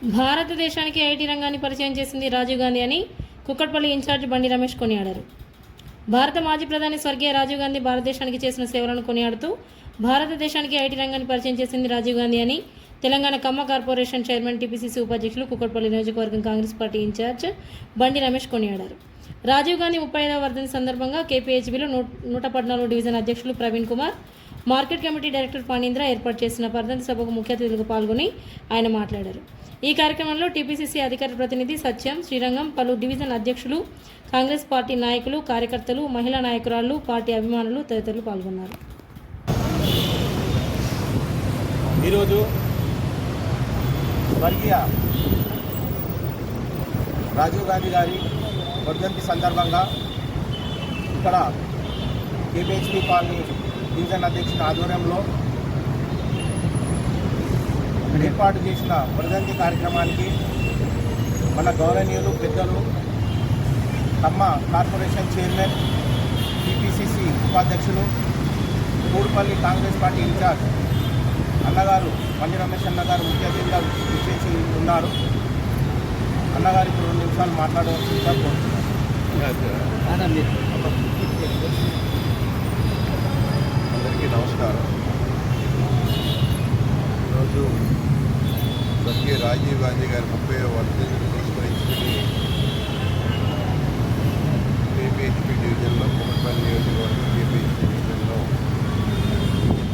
భారతదేశానికి ఐటీ రంగాన్ని పరిచయం చేసింది రాజీవ్ గాంధీ అని కుక్కట్పల్లి ఇన్ఛార్జ్ బండి రమేష్ కొనియాడారు. భారత మాజీ ప్రధాని స్వర్గీయ రాజీవ్ గాంధీ భారతదేశానికి చేసిన సేవలను కొనియాడుతూ భారతదేశానికి ఐటీ రంగాన్ని పరిచయం చేసింది రాజీవ్ గాంధీ అని తెలంగాణ కమ్మ కార్పొరేషన్ చైర్మన్ టీపీసీసీ ఉపాధ్యక్షులు కుక్కట్పల్లి నియోజకవర్గం కాంగ్రెస్ పార్టీ ఇన్ఛార్జ్ బండి రమేష్ కొనియాడారు. రాజీవ్ గాంధీ 35వ వర్ధంతి సందర్భంగా కేపీహెచ్బీలో 114 డివిజన్ అధ్యక్షులు Praveen Kumar, market committee director Phanindra ఏర్పాటు చేసిన వర్ధంతి సభకు ముఖ్య అతిథులుగా పాల్గొని ఆయన మాట్లాడారు. ఈ కార్యక్రమంలో టీపీసీసీ అధికార ప్రతినిధి సత్యం, శ్రీరంగం, పలు డివిజన్ అధ్యక్షులు, కాంగ్రెస్ పార్టీ నాయకులు, కార్యకర్తలు, మహిళా నాయకురాళ్లు, పార్టీ అభిమానులు తదితరులు పాల్గొన్నారు. ఈరోజు స్వర్గీయ రాజీవ్ గాంధీ గారి వర్ధంతి సందర్భంగా ఇక్కడ కేపీహెచ్బీ కాలనీ డివిజన్ అధ్యక్షుల ఆధ్వర్యంలో ఏర్పాటు చేసిన వర్ధంతి కార్యక్రమానికి మన గౌరవనీయులు పెద్దలు కమ్మ కార్పొరేషన్ చైర్మన్, టీపీసీసీ ఉపాధ్యక్షులు, కూడుపల్లి కాంగ్రెస్ పార్టీ ఇన్ఛార్జ్ అన్నగారు బండి రమేష్ అన్నగారు ముఖ్య అతిథిగా విచ్చేసి ఉన్నారు. అన్నగారికి 2 నిమిషాలు మాట్లాడవలసిందిగా కోరుతున్నాను. అందరికీ నమస్కారం. ఈరోజు స్వర్గీయ రాజీవ్ గాంధీ గారి 30వ వర్ధంతిని పురస్కరించుకుని కేపీహెచ్బీ డివిజన్లో కుమ్మట్పల్లి నియోజకవర్గం కేపీహెచ్బీ డివిజన్లో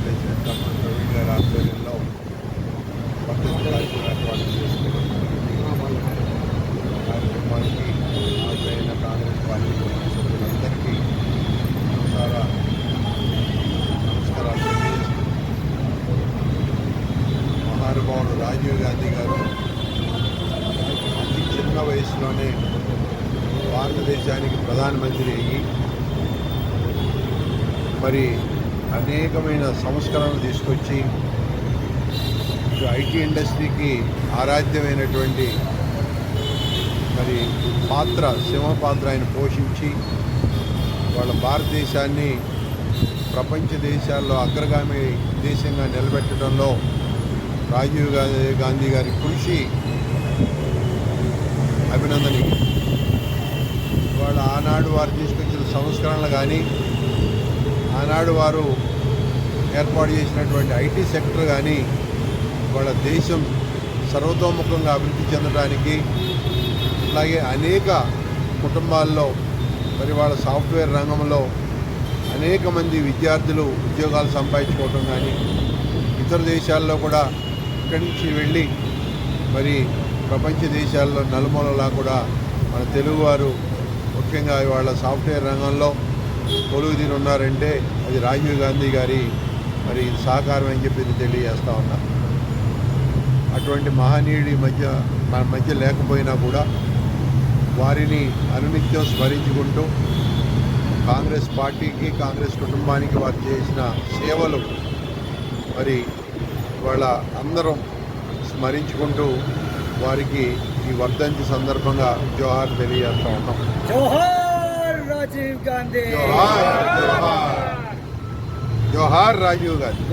ప్రెసిడెంట్ డాక్టర్ ప్రవీణ్ గారి ఆధ్వర్యంలో వర్ధంతి కార్యక్రమం ఏర్పాటు చేసుకుని కార్యక్రమానికి హాజరైన కాంగ్రెస్ పార్టీ సభ్యులందరికీ నమస్కారాలు తెలియజేస్తూ, మహానుభావుడు రాజీవ్ గాంధీ గారు అతి చిన్న వయసులోనే భారతదేశానికి ప్రధానమంత్రి అయ్యి మరి అనేకమైన సంస్కరణలు తీసుకొచ్చి ఐటీ ఇండస్ట్రీకి ఆరాధ్యమైనటువంటి మరి సింహపాత్ర ఆయన పోషించి వాళ్ళ భారతదేశాన్ని ప్రపంచ దేశాల్లో అగ్రగామి దేశంగా నిలబెట్టడంలో రాజీవ్ గాంధీ గారి కృషి అభినందనీయం. వాళ్ళ ఆనాడు వారు తీసుకొచ్చిన సంస్కరణలు కానీ, ఆనాడు వారు ఏర్పాటు చేసినటువంటి ఐటీ సెక్టర్ కానీ వాళ్ళ దేశం సర్వతోముఖంగా అభివృద్ధి చెందడానికి, అలాగే అనేక కుటుంబాల్లో మరి వాళ్ళ సాఫ్ట్వేర్ రంగంలో అనేక మంది విద్యార్థులు ఉద్యోగాలు సంపాదించుకోవటం కానీ, ఇతర దేశాల్లో కూడా ఇక్కడి నుంచి వెళ్ళి మరి ప్రపంచ దేశాల్లో నలుమూలలా కూడా మన తెలుగువారు ముఖ్యంగా వాళ్ళ సాఫ్ట్వేర్ రంగంలో కొలువుదీని ఉన్నారంటే అది రాజీవ్ గాంధీ గారి మరి సహకారం అని చెప్పి తెలియజేస్తూ ఉన్నా. అటువంటి మహనీయుడి మన మధ్య లేకపోయినా కూడా వారిని అనునిత్యం స్మరించుకుంటూ కాంగ్రెస్ పార్టీకి, కాంగ్రెస్ కుటుంబానికి వారు చేసిన సేవలు మరి వాళ్ళ అందరం స్మరించుకుంటూ వారికి ఈ వర్ధంతి సందర్భంగా జోహార్ తెలియజేస్తూ ఉన్నాం. జోహార్ రాజీవ్ గాంధీ, జోహార్ రాజీవ్ గాంధీ.